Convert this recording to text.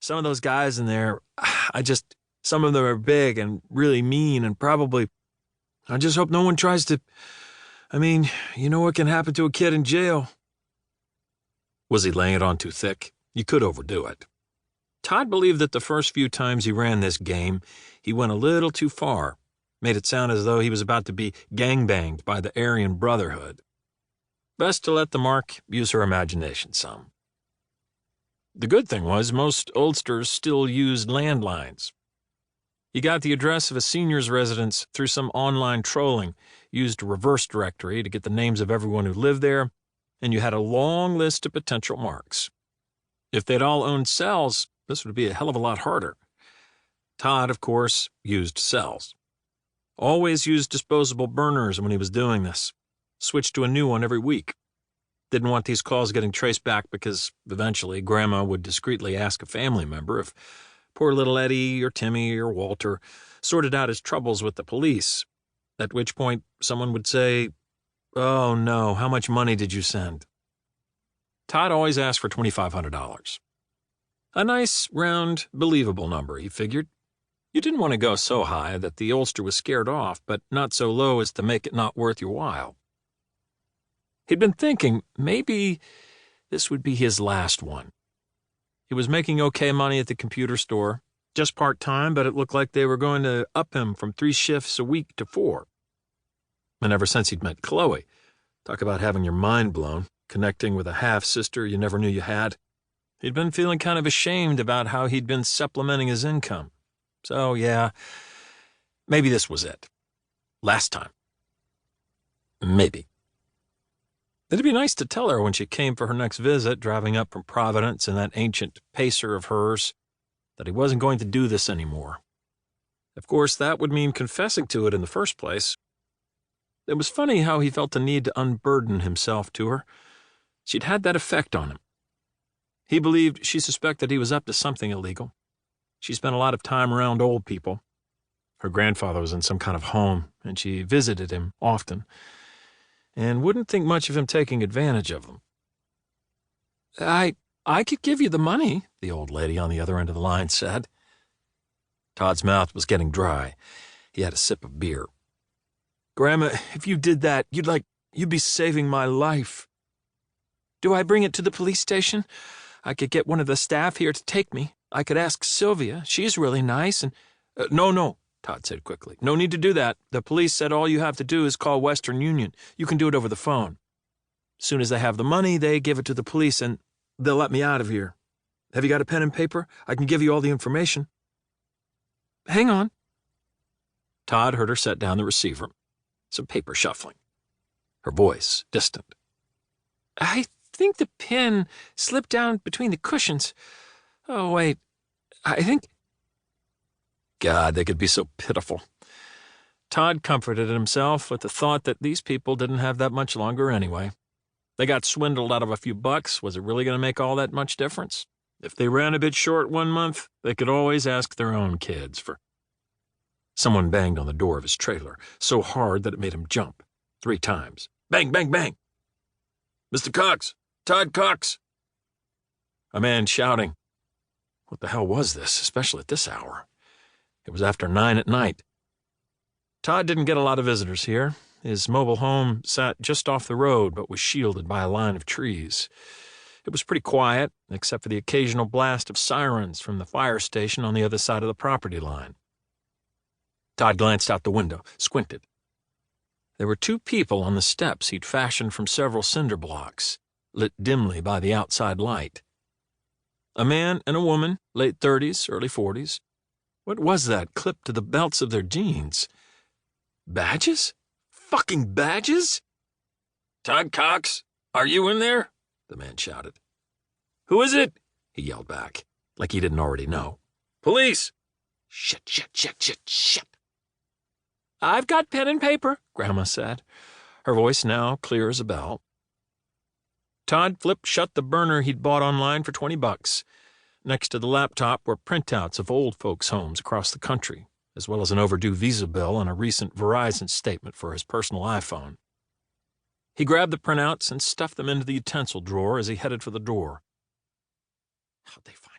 Some of those guys in there, some of them are big and really mean and probably, I just hope no one tries to, you know what can happen to a kid in jail. Was he laying it on too thick? You could overdo it. Todd believed that the first few times he ran this game, he went a little too far, made it sound as though he was about to be gangbanged by the Aryan Brotherhood. Best to let the mark use her imagination some. The good thing was most oldsters still used landlines. He got the address of a senior's residence through some online trolling, used a reverse directory to get the names of everyone who lived there, and you had a long list of potential marks. If they'd all owned cells, this would be a hell of a lot harder. Todd, of course, used cells. Always used disposable burners when he was doing this. Switched to a new one every week. Didn't want these calls getting traced back because eventually Grandma would discreetly ask a family member if poor little Eddie or Timmy or Walter sorted out his troubles with the police, at which point someone would say, "Oh no, how much money did you send?" Todd always asked for $2,500. A nice, round, believable number, he figured. You didn't want to go so high that the oldster was scared off, but not so low as to make it not worth your while. He'd been thinking maybe this would be his last one. He was making okay money at the computer store, just part-time, but it looked like they were going to up him from 3 shifts a week to 4. And ever since he'd met Chloe, talk about having your mind blown, connecting with a half-sister you never knew you had, he'd been feeling kind of ashamed about how he'd been supplementing his income. So, yeah, maybe this was it. Last time. Maybe. It'd be nice to tell her when she came for her next visit, driving up from Providence in that ancient pacer of hers, that he wasn't going to do this anymore. Of course, that would mean confessing to it in the first place. It was funny how he felt the need to unburden himself to her. She'd had that effect on him. He believed she suspected he was up to something illegal. She spent a lot of time around old people. Her grandfather was in some kind of home, and she visited him often, and wouldn't think much of him taking advantage of them. I could give you the money, the old lady on the other end of the line said. Todd's mouth was getting dry. He had a sip of beer. "Grandma, if you did that, you'd be saving my life." "Do I bring it to the police station? I could get one of the staff here to take me. I could ask Sylvia. She's really nice and—" No, Todd said quickly. "No need to do that. The police said all you have to do is call Western Union. You can do it over the phone. As soon as they have the money, they give it to the police and they'll let me out of here. Have you got a pen and paper? I can give you all the information." "Hang on." Todd heard her set down the receiver. Some paper shuffling. Her voice distant. "I think the pen slipped down between the cushions. Oh, wait. I think—" God, they could be so pitiful. Todd comforted himself with the thought that these people didn't have that much longer anyway. They got swindled out of a few bucks. Was it really going to make all that much difference? If they ran a bit short one month, they could always ask their own kids for... Someone banged on the door of his trailer, so hard that it made him jump. 3 times. Bang, bang, bang! "Mr. Cox! Todd Cox!" A man shouting. What the hell was this, especially at this hour? It was after 9 at night. Todd didn't get a lot of visitors here. His mobile home sat just off the road but was shielded by a line of trees. It was pretty quiet, except for the occasional blast of sirens from the fire station on the other side of the property line. Todd glanced out the window, squinted. There were 2 people on the steps he'd fashioned from several cinder blocks, lit dimly by the outside light. A man and a woman, late 30s, early 40s. What was that clipped to the belts of their jeans? Badges? Fucking badges? "Todd Cox, are you in there?" the man shouted. "Who is it?" he yelled back, like he didn't already know. "Police!" Shit. "I've got pen and paper," Grandma said, her voice now clear as a bell. Todd flipped shut the burner he'd bought online for $20. Next to the laptop were printouts of old folks' homes across the country, as well as an overdue Visa bill and a recent Verizon statement for his personal iPhone. He grabbed the printouts and stuffed them into the utensil drawer as he headed for the door. How'd they find